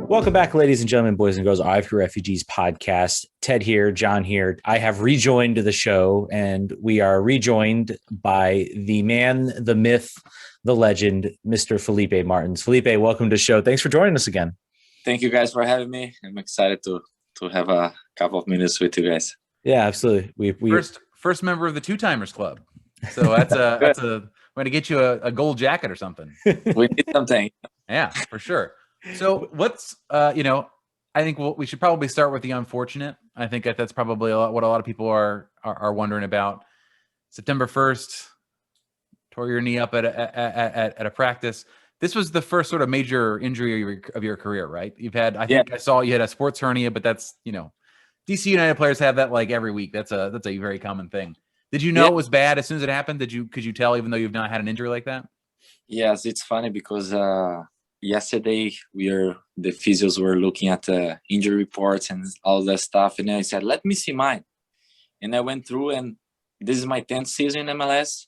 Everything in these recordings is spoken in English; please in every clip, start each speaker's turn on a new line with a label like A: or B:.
A: Welcome back, ladies and gentlemen, boys and girls, IFP Refugees podcast. Ted here, John here. I have rejoined the show, and we are rejoined by the man, the myth, the legend, Mr. Felipe Martins. Felipe, welcome to the show. Thanks for joining us again.
B: Thank you guys for having me. I'm excited to have a couple of minutes with you guys.
A: Yeah, absolutely. We
C: first member of the Two Timers Club. So that's we're gonna get you a gold jacket or something.
B: We need something.
C: Yeah, for sure. So what's I think we should probably start with the unfortunate. I think that's probably what a lot of people are wondering about. September 1st, tore your knee up at a practice. This was the first sort of major injury of your career, right? You've had, I think I saw you had a sports hernia, but that's, DC United players have that like every week. That's a very common thing. Did you know it was bad as soon as it happened? Could you tell, even though you've not had an injury like that?
B: Yes, it's funny because yesterday the physios were looking at the injury reports and all that stuff, and I said, let me see mine. And I went through, and this is my 10th season in MLS,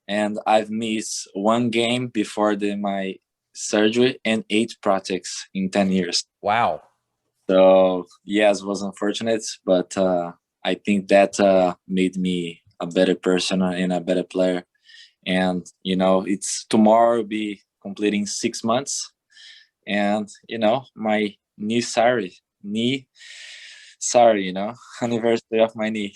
B: and I've missed one game before my surgery and 8 projects in 10 years.
C: Wow.
B: So yes, it was unfortunate, but I think that made me a better person and a better player. And it's tomorrow will be completing 6 months, and my anniversary of my knee.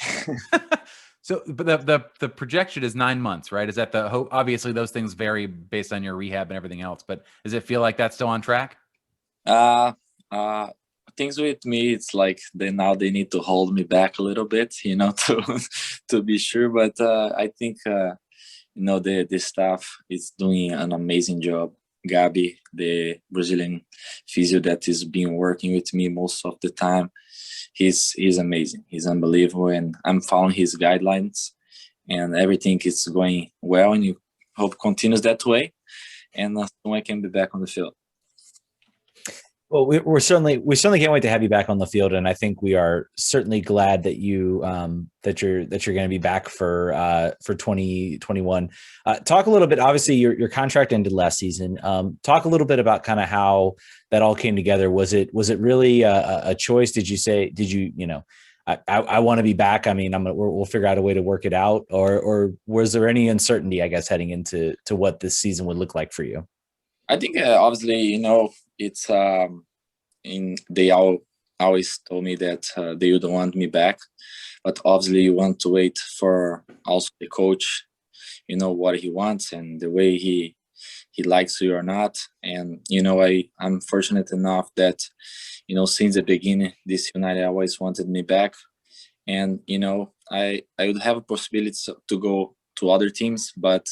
C: So, but the projection is 9 months, right? Is that the hope? Obviously, those things vary based on your rehab and everything else. But does it feel like that's still on track?
B: Things with me, it's like they need to hold me back a little bit, to be sure. But I think the staff is doing an amazing job. Gabi, the Brazilian physio that is been working with me most of the time, he's amazing. He's unbelievable, and I'm following his guidelines, and everything is going well. And you hope continues that way, and soon I can be back on the field.
A: Well, we certainly can't wait to have you back on the field, and I think we are certainly glad that you're going to be back for 2021. Talk a little bit. Obviously, your contract ended last season. Talk a little bit about kind of how that all came together. Was it really a choice? Did you I want to be back. I mean, we'll figure out a way to work it out, or was there any uncertainty, I guess, heading into what this season would look like for you?
B: I think obviously, it's they always told me that they would want me back, but obviously you want to wait for also the coach, what he wants and the way he likes you or not. And I'm fortunate enough that since the beginning, this United always wanted me back, and I would have a possibility to go to other teams, but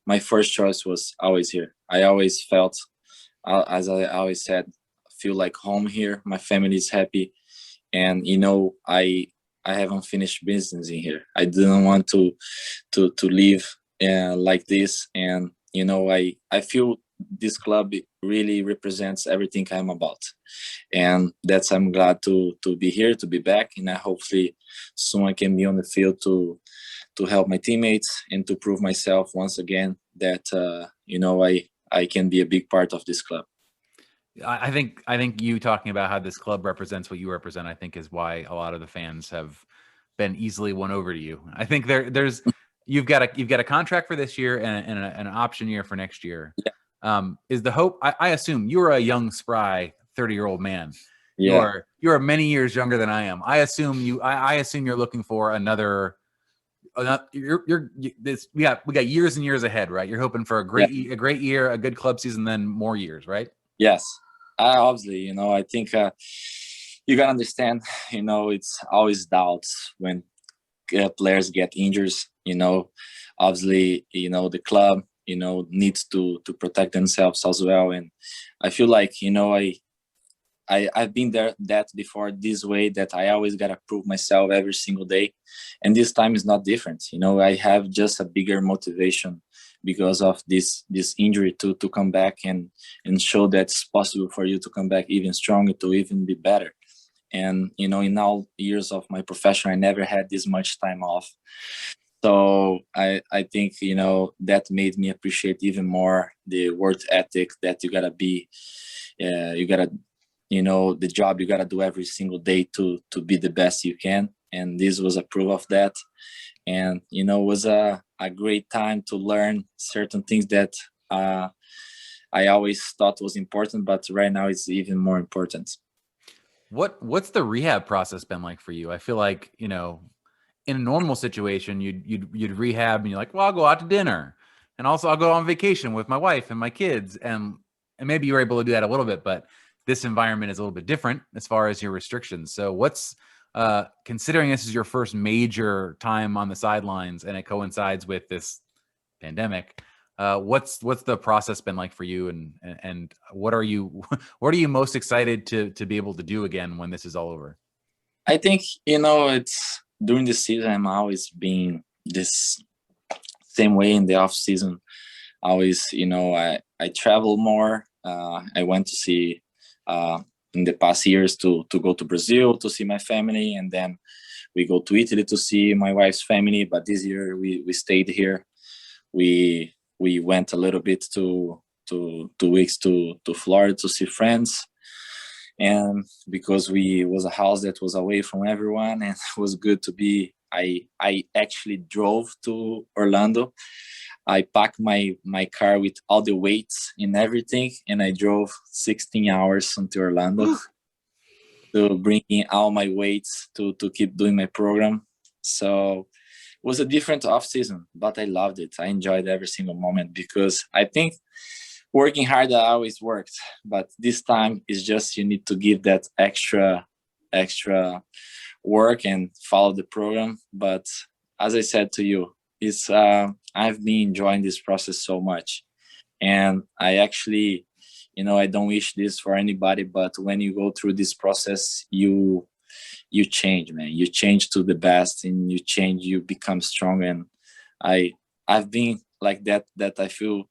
B: my first choice was always here. I always felt, as I always said, feel like home here. My family is happy, and I have unfinished business in here. I didn't want to leave like this, and I feel this club really represents everything I'm about, and I'm glad to be here, to be back, and I hopefully soon I can be on the field to help my teammates and to prove myself once again that I can be a big part of this club.
C: I think you talking about how this club represents what you represent, I think, is why a lot of the fans have been easily won over to you. I think you've got a contract for this year and an option year for next year.
B: Yeah.
C: Is the hope? I assume you're a young, spry 30-year-old man.
B: Yeah.
C: You're many years younger than I am. I assume you're looking for another. We got years and years ahead, right? You're hoping for a great year, a good club season, then more years, right?
B: Yes. Obviously, I think you gotta understand, it's always doubts when players get injured. Obviously, the club, needs to protect themselves as well. And I feel like, I've been there that before this way, that I always gotta prove myself every single day, and this time is not different. I have just a bigger motivation because of this injury to come back and show that it's possible for you to come back even stronger, to even be better. And in all years of my profession, I never had this much time off. So I think that made me appreciate even more the work ethic that you gotta the job you got to do every single day to be the best you can. And this was a proof of that. And it was a great time to learn certain things that I always thought was important, but right now it's even more important.
C: What's the rehab process been like for you? I feel like, in a normal situation, you'd rehab and you're like, well, I'll go out to dinner, and also I'll go on vacation with my wife and my kids, and maybe you're able to do that a little bit, but this environment is a little bit different as far as your restrictions. So what's considering this is your first major time on the sidelines and it coincides with this pandemic, what's the process been like for you, and what are you most excited to be able to do again when this is all over?
B: I think it's during the season I'm always being this same way in the off season. Always, I travel more. I went to see in the past years to go to Brazil to see my family, and then we go to Italy to see my wife's family. But this year we stayed here. We went a little bit to 2 weeks to Florida to see friends, and because we was a house that was away from everyone, and it was good to be. I actually drove to Orlando. I packed my car with all the weights and everything, and I drove 16 hours into Orlando to bring in all my weights to keep doing my program. So it was a different off season, but I loved it. I enjoyed every single moment because I think working hard I always worked, but this time is just you need to give that extra work and follow the program. But as I said to you, it's I've been enjoying this process so much, and I actually, I don't wish this for anybody, but when you go through this process, you change, man. You change to the best, and you become strong. And I've been like that I feel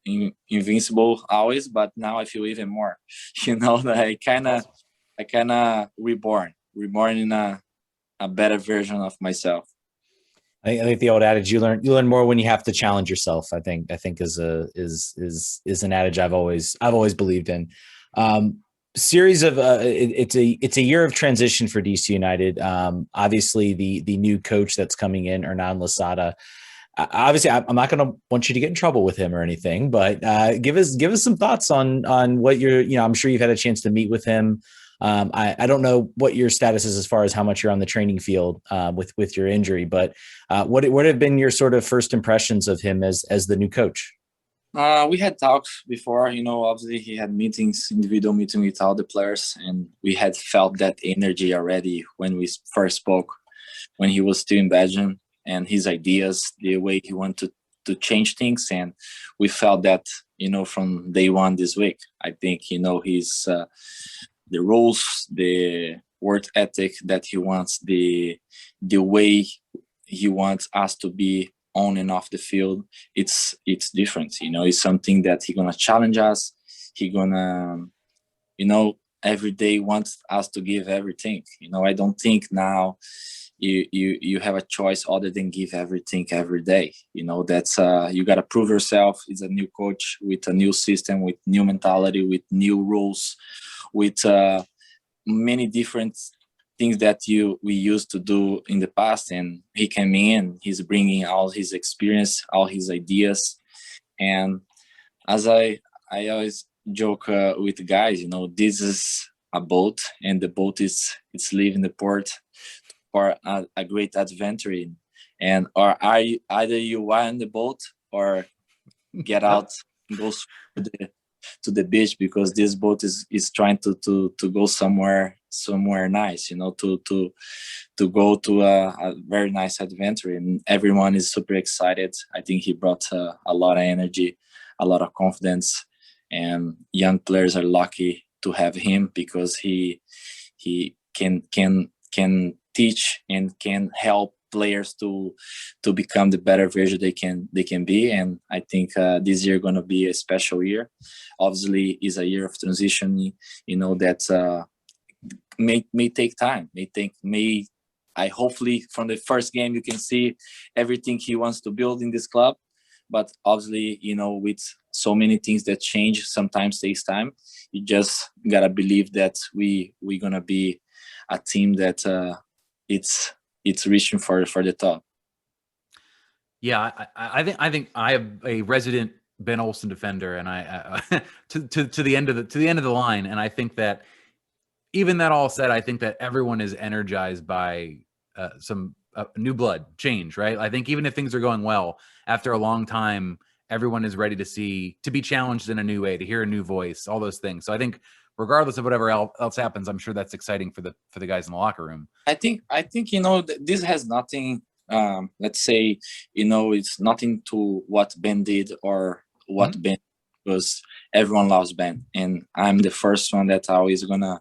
B: invincible always, but now I feel even more. That I kind of reborn in a better version of myself.
A: I think the old adage, you learn more when you have to challenge yourself. I think is an adage I've always believed in. Series of it's a year of transition for DC United. Obviously the new coach that's coming in, Hernan Losada. Obviously, I'm not going to want you to get in trouble with him or anything, but give us some thoughts on what you're. I'm sure you've had a chance to meet with him. I don't know what your status is as far as how much you're on the training field with your injury, but what have been your sort of first impressions of him as the new coach?
B: We had talks before, obviously he had individual meetings with all the players, and we had felt that energy already when we first spoke, when he was still in Belgium, and his ideas, the way he wanted to change things. And we felt that, from day one this week. I think, he's the rules, the work ethic that he wants, the way he wants us to be on and off the field, it's different. It's something that he's gonna challenge us. He gonna, every day wants us to give everything. I don't think now you have a choice other than give everything every day. That's you gotta prove yourself. He's a new coach with a new system, with new mentality, with new rules, with many different things that we used to do in the past. And he came in, he's bringing all his experience, all his ideas. And as I always joke with the guys, this is a boat, and the boat it's leaving the port for a great adventure. And or either you are in the boat or get out and go to the beach, because this boat is trying to go somewhere nice, to go to a very nice adventure. And everyone is super excited. I think he brought a lot of energy, a lot of confidence, and young players are lucky to have him, because he can teach and can help players to become the better version they can be. And I think this year going to be a special year. Obviously is a year of transition, that may take time, I hopefully from the first game you can see everything he wants to build in this club. But obviously, with so many things that change. Sometimes takes time. You just gotta believe that we're gonna be a team that it's reaching for the top.
C: Yeah, I think I have a resident Ben Olsen defender, and I to the end of the line, and I think that even that all said, I think that everyone is energized by some new blood change, right? I think even if things are going well, after a long time, everyone is ready to be challenged in a new way, to hear a new voice, all those things. So I think regardless of whatever else happens, I'm sure that's exciting for the guys in the locker room.
B: I think this has nothing. Let's say it's nothing to what Ben did or what Ben, because everyone loves Ben, and I'm the first one that always gonna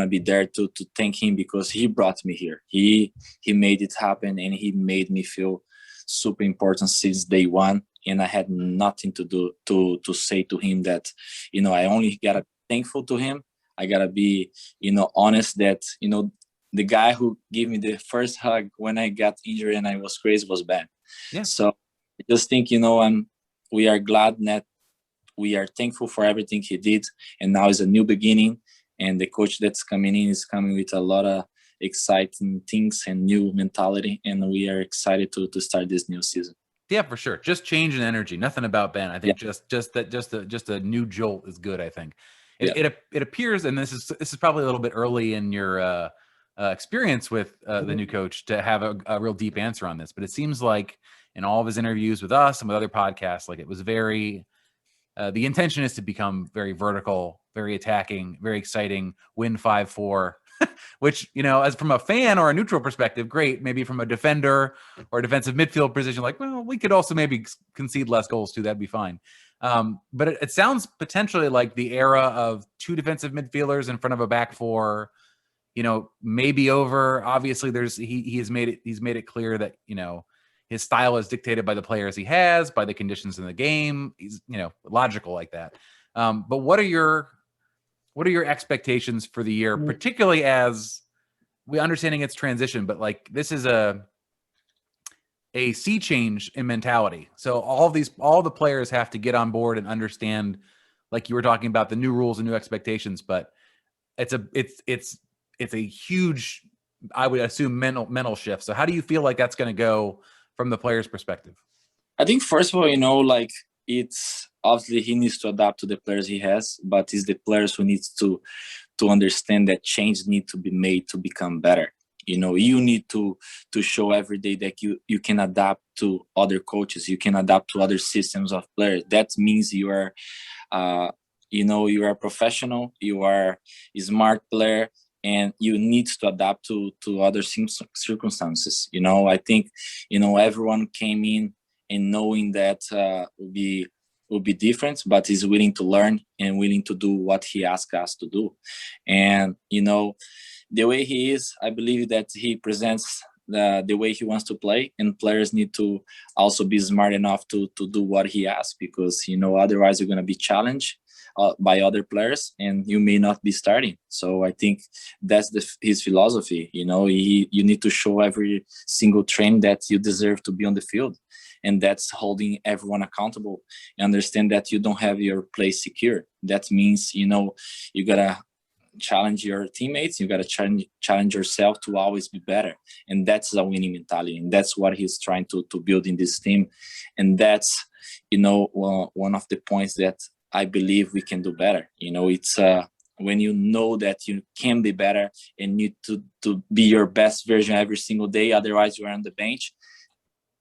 B: be there to thank him, because he brought me here. He made it happen, and he made me feel super important since day one. And I had nothing to do to say to him that I only gotta thankful to him. I gotta be honest that the guy who gave me the first hug when I got injured and I was crazy was Ben.
C: Yeah.
B: So I just think we are glad that we are thankful for everything he did, and now is a new beginning. And the coach that's coming in is coming with a lot of exciting things and new mentality, and we are excited to start this new season.
C: Yeah, for sure. Just change in energy. Nothing about Ben. I think just a new jolt is good. I think it appears, and this is probably a little bit early in your experience with the new coach to have a real deep answer on this, but it seems like in all of his interviews with us and with other podcasts, like it was very. The intention is to become very vertical, very attacking, very exciting, win 5-4, which, as from a fan or a neutral perspective, great. Maybe from a defender or a defensive midfield position, like, well, we could also maybe concede less goals too. That'd be fine. But it sounds potentially like the era of two defensive midfielders in front of a back four, maybe over. Obviously, he's made it clear that, his style is dictated by the players he has, by the conditions in the game. He's, logical like that. But what are your expectations for the year, particularly as we understanding its transition, but like this is a sea change in mentality. So all the players have to get on board and understand, like you were talking about, the new rules and new expectations, but it's a huge, I would assume, mental shift. So how do you feel like that's going to go from the player's perspective?
B: I think first of all, like it's obviously he needs to adapt to the players he has, but it's the players who needs to understand that change need to be made to become better. You need to show every day that you can adapt to other coaches, you can adapt to other systems of players. That means you are, you are a professional, you are a smart player, and you need to adapt to other circumstances. I think, everyone came in and knowing that will be different, but is willing to learn and willing to do what he asked us to do. And, the way he is, I believe that he presents the way he wants to play, and players need to also be smart enough to do what he asks, because, otherwise you're going to be challenged by other players and you may not be starting. So I think that's his philosophy. You need to show every single train that you deserve to be on the field, and that's holding everyone accountable and understand that you don't have your place secure. That means you gotta challenge your teammates, you gotta challenge yourself to always be better, and that's a winning mentality, and that's what he's trying to build in this team. And that's one of the points that I believe we can do better. It's when you know that you can be better and need to be your best version every single day, otherwise you're on the bench,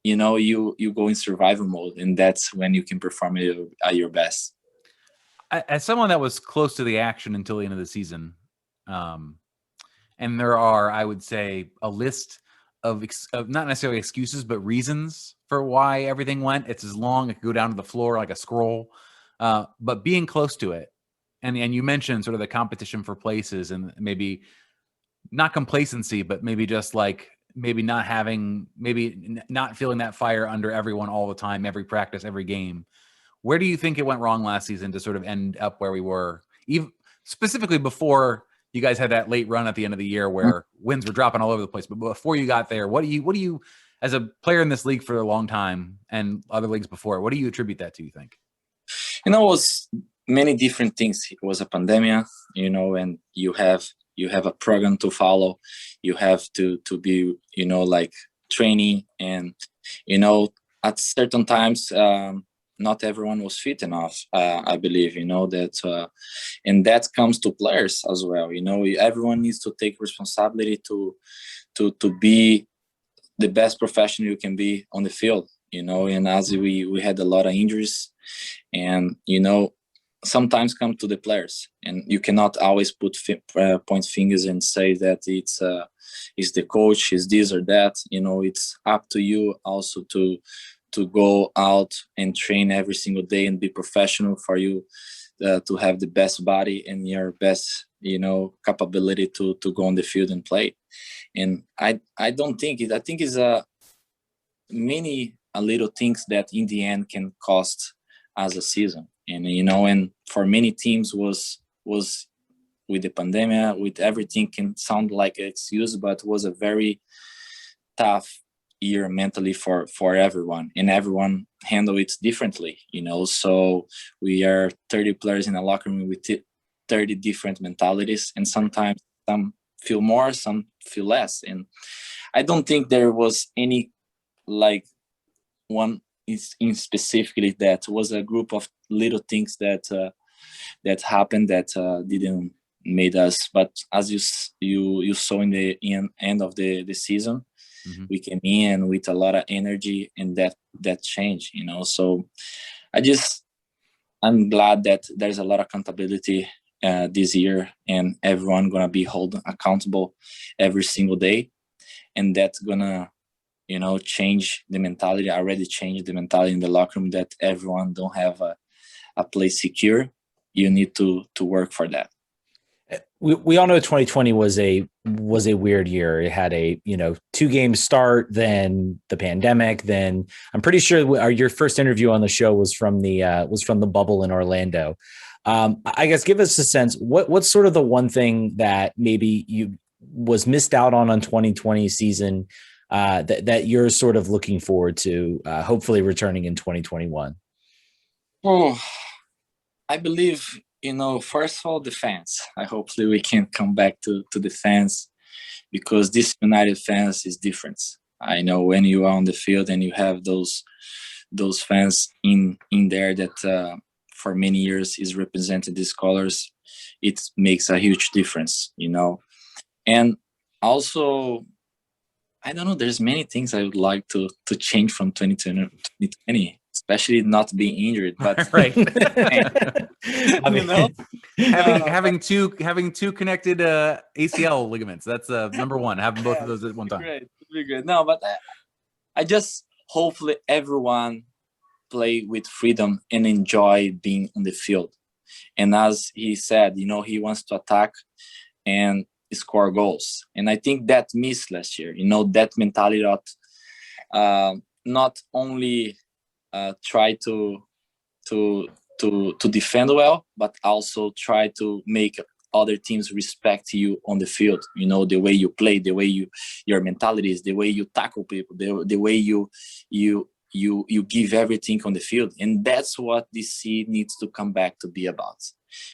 B: you go in survival mode, and that's when you can perform at your best.
C: As someone that was close to the action until the end of the season, and there are, I would say, a list of not necessarily excuses, but reasons for why everything went. It's as long, it could go down to the floor like a scroll. But being close to it, and you mentioned sort of the competition for places, and maybe not complacency, but maybe just like maybe not feeling that fire under everyone all the time, every practice, every game. Where do you think it went wrong last season to sort of end up where we were, even specifically before you guys had that late run at the end of the year where wins were dropping all over the place? But before you got there, what do you, as a player in this league for a long time and other leagues before, what do you attribute that to, you think?
B: It was many different things. It was a pandemic, and you have a program to follow. You have to be, like training, and at certain times, not everyone was fit enough. I believe, that, and that comes to players as well. Everyone needs to take responsibility to be the best professional you can be on the field. And as we had a lot of injuries, and sometimes come to the players, and you cannot always point fingers and say that it's the coach, is this or that. It's up to you also to go out and train every single day and be professional for you, to have the best body and your best capability to go on the field and play. And I don't think it. I think it's many little things that in the end can cost as a season. And and for many teams was with the pandemic, with everything, can sound like an excuse, but was a very tough year mentally for everyone, and everyone handle it differently. So we are 30 players in a locker room with 30 different mentalities, and sometimes some feel more, some feel less. And I don't think there was any like one is in specifically. That was a group of little things that happened that didn't made us. But as you saw in the end of the season, we came in with a lot of energy, and that changed. So I'm glad that there's a lot of accountability this year, and everyone gonna be held accountable every single day, and that's gonna change the mentality. I already changed the mentality in the locker room, that everyone don't have a place secure. You need to work for that.
A: We all know 2020 was a weird year. It had a 2-game start, then the pandemic, then I'm pretty sure your first interview on the show was from the bubble in Orlando. I guess give us a sense, what's sort of the one thing that maybe you was missed out on 2020 season, that you're sort of looking forward to, hopefully returning in 2021?
B: Oh, I believe, first of all, the fans. Hopefully we can come back to the fans, because this United fans is different. I know when you are on the field and you have those fans in there that for many years is represented these colors, it makes a huge difference, And also, I don't know, there's many things I would like to change from 2020, especially not being injured. But
C: right.
A: I mean,
C: having two connected ACL ligaments. That's number one. Having both of those at one time.
B: Great, be good. No, but I just hopefully everyone play with freedom and enjoy being on the field. And as he said, he wants to attack and score goals. And I think that missed last year. That mentality of not only try to defend well, but also try to make other teams respect you on the field. The way you play, the way your mentality is, the way you tackle people, the way you give everything on the field. And that's what DC needs to come back to be about,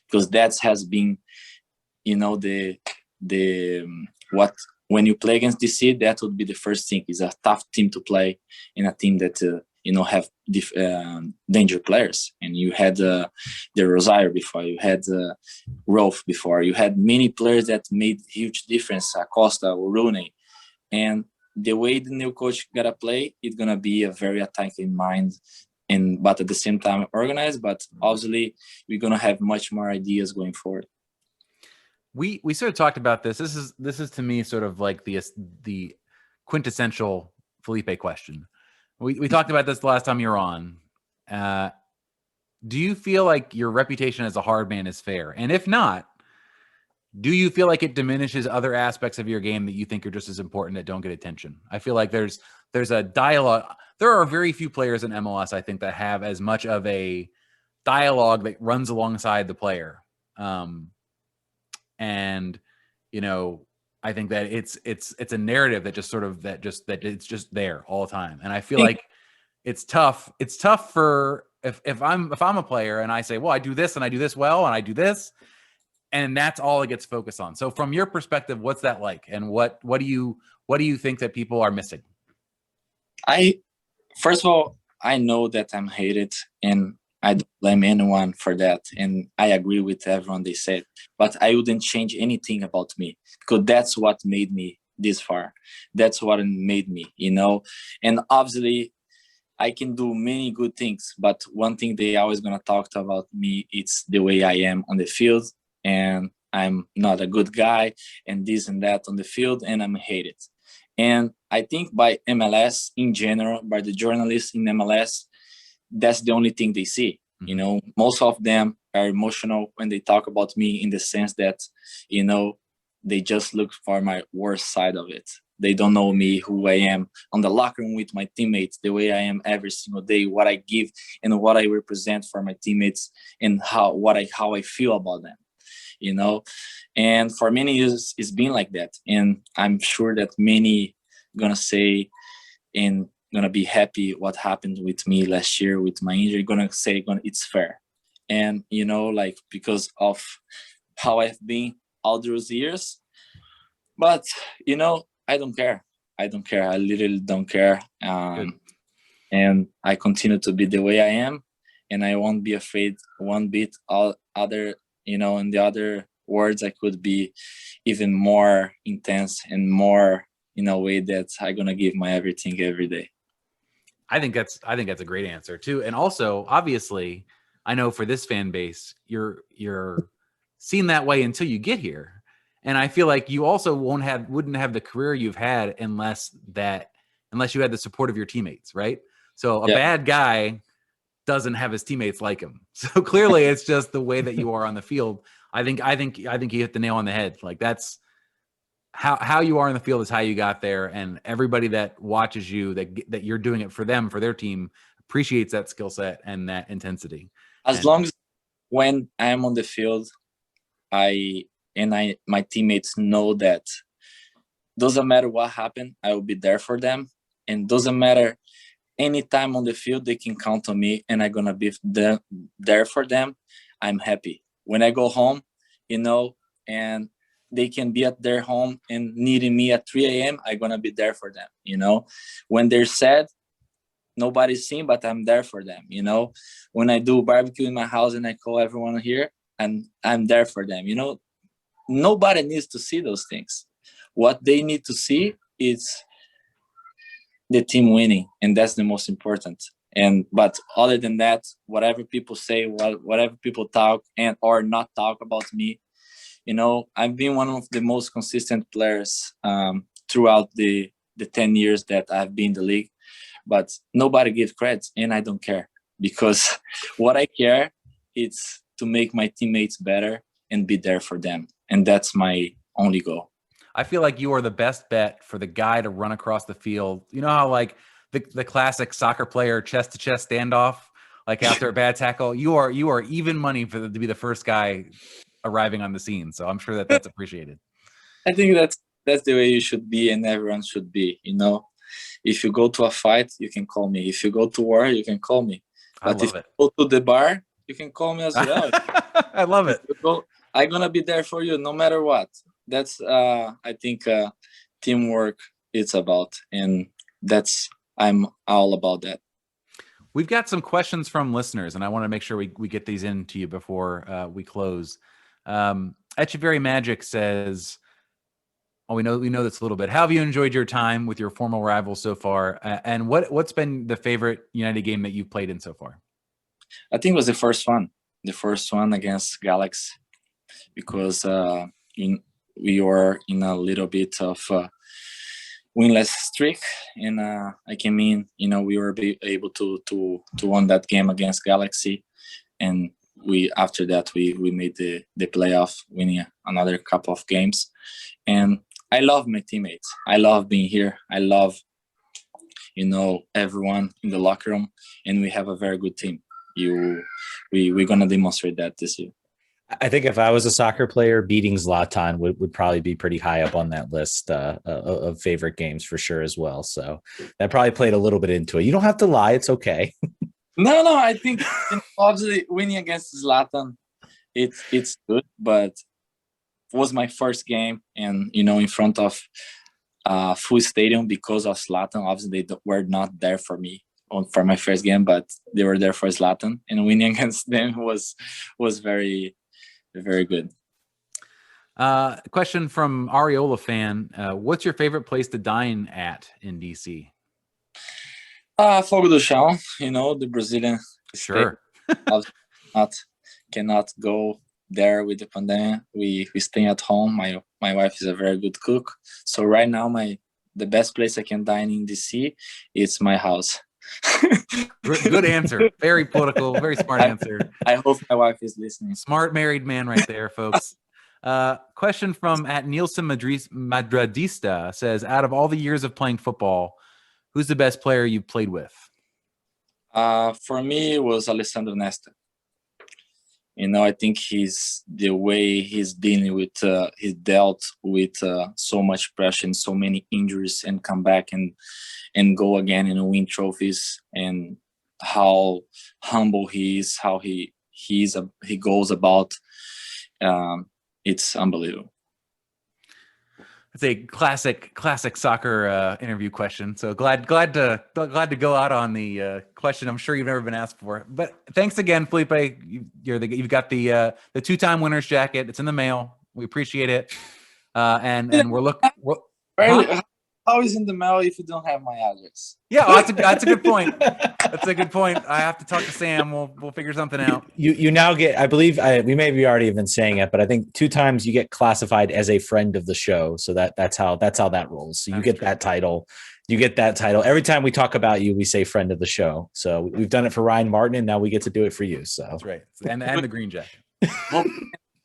B: because that has been, the what when you play against DC, that would be the first thing. Is a tough team to play, in a team that have danger players. And you had the Rosario before, you had Rolf before, you had many players that made huge difference, Acosta, Rooney. And the way the new coach gotta play, it's gonna be a very attacking mind, but at the same time organized. But obviously we're gonna have much more ideas going forward.
C: We sort of talked about this. This is to me sort of like the quintessential Felipe question. We talked about this the last time you were on. Do you feel like your reputation as a hard man is fair? And if not, do you feel like it diminishes other aspects of your game that you think are just as important that don't get attention? I feel like there's a dialogue. There are very few players in MLS, I think, that have as much of a dialogue that runs alongside the player. And I think that it's a narrative that just sort of that it's just there all the time. And I feel like it's tough. It's tough for if I'm a player and I say, well, I do this and I do this well and I do this, and that's all it gets focused on. So from your perspective, what's that like, and what do you think that people are missing?
B: First of all, I know that I'm hated, and I don't blame anyone for that. And I agree with everyone they said, but I wouldn't change anything about me, because that's what made me this far. That's what made me, and obviously I can do many good things, but one thing they always going to talk about me, it's the way I am on the field, and I'm not a good guy, and this and that on the field, and I'm hated. And I think by MLS in general, by the journalists in MLS, that's the only thing they see. Most of them are emotional when they talk about me, in the sense that, they just look for my worst side of it. They don't know me, who I am on the locker room with my teammates, the way I am every single day, what I give and what I represent for my teammates, and how I feel about them. And for many years it's been like that, and I'm sure that many gonna say and gonna be happy what happened with me last year with my injury, gonna say it's fair. And because of how I've been all those years. But I don't care. I literally don't care. And I continue to be the way I am, and I won't be afraid one bit. All other, in the other words, I could be even more intense and more in a way that I'm gonna give my everything every day.
C: I think that's a great answer too. And also, obviously, I know for this fan base, you're seen that way until you get here. And I feel like you also wouldn't have the career you've had unless you had the support of your teammates, right? So a bad guy doesn't have his teammates like him. So clearly it's just the way that you are on the field. I think you hit the nail on the head. Like, that's how you are in the field is how you got there. And everybody that watches you, that you're doing it for them, for their team, appreciates that skill set and that intensity.
B: As long as when I'm on the field, my teammates know that doesn't matter what happened, I will be there for them. And doesn't matter, anytime on the field, they can count on me, and I'm going to be there for them. I'm happy. When I go home, and they can be at their home and needing me at 3 a.m., I'm going to be there for them. When they're sad, nobody's seen, but I'm there for them. When I do barbecue in my house and I call everyone here, and I'm there for them. Nobody needs to see those things. What they need to see is the team winning, and that's the most important. But other than that, whatever people say, whatever people talk and or not talk about me, I've been one of the most consistent players throughout the 10 years that I've been in the league. But nobody gives credit, and I don't care, because what I care is to make my teammates better and be there for them. And that's my only goal.
C: I feel like you are the best bet for the guy to run across the field. You know how, like, the classic soccer player chest to chest standoff, like after a bad tackle, you are even money to be the first guy arriving on the scene. So I'm sure that's appreciated.
B: I think that's the way you should be, and everyone should be. If you go to a fight, you can call me. If you go to war, you can call me. But if you go to the bar, you can call me as well.
C: I love it.
B: I'm gonna be there for you no matter what. That's I think teamwork it's about, and I'm all about that.
C: We've got some questions from listeners, and I want to make sure we get these into you before we close. Echeverry Magic says, we know this a little bit. How have you enjoyed your time with your former rivals so far? And what's been the favorite United game that you've played in so far?
B: I think it was the first one against Galaxy, because we were in a little bit of winless streak, and we were able to win that game against Galaxy, and after that we made the playoff, winning another couple of games. And I love my teammates. I love being here. I love everyone in the locker room, and we have a very good team. We're gonna demonstrate that this year.
A: I think if I was a soccer player, beating Zlatan would probably be pretty high up on that list of favorite games for sure as well. So that probably played a little bit into it. You don't have to lie. It's okay.
B: No. I think obviously winning against Zlatan, it's good, but it was my first game, and in front of full stadium because of Zlatan. Obviously, they were not there for me for my first game, but they were there for Zlatan, and winning against them was very, very good.
C: Question from Ariola fan: what's your favorite place to dine at in DC?
B: Fogo do Chão, the Brazilian.
C: Sure.
B: Cannot go there with the pandemic. We stay at home. My wife is a very good cook, so right now the best place I can dine in DC is my house.
C: Good answer. Very political. Very smart answer.
B: I hope my wife is listening.
C: Smart married man right there, folks. Question from @Nielsen Madradista says, out of all the years of playing football, who's the best player you've played with?
B: For me, it was Alessandro Nesta. I think the way he's dealing with, he dealt with so much pressure and so many injuries, and come back and go again and win trophies, and how humble he is, how he goes about. It's unbelievable.
C: It's a classic soccer interview question. So glad to go out on the question. I'm sure you've never been asked before. But thanks again, Felipe. You've got the 2-time winners jacket. It's in the mail. We appreciate it. And we're looking.
B: How is in the mail if you don't have my address?
C: Yeah, well, that's a good point. That's a good point. I have to talk to Sam. We'll figure something out.
A: You now get, I believe, we may be already been saying it, but I think 2 times you get classified as a friend of the show. So that's how that rolls. So you get that title. You get that title every time we talk about you. We say friend of the show. So we've done it for Ryan Martin, and now we get to do it for you. So
C: that's right. And the green jacket.
B: Well,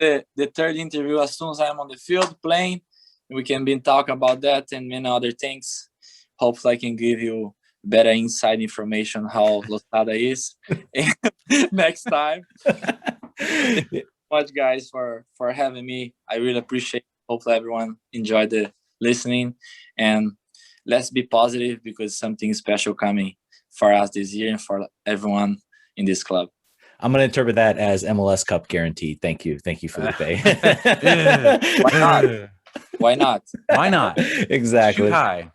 B: the third interview, as soon as I'm on the field playing, we can talk about that and many other things. Hopefully, I can give you better inside information how Losada is next time. Thank you so much, guys, for having me. I really appreciate it. Hopefully, everyone enjoyed the listening, and let's be positive because something special coming for us this year and for everyone in this club.
A: I'm going to interpret that as MLS Cup guaranteed. Thank you, Felipe.
B: Why not?
C: Why not?
A: Exactly.
C: Shoot high.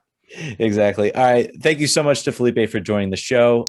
A: Exactly. All right. Thank you so much to Felipe for joining the show.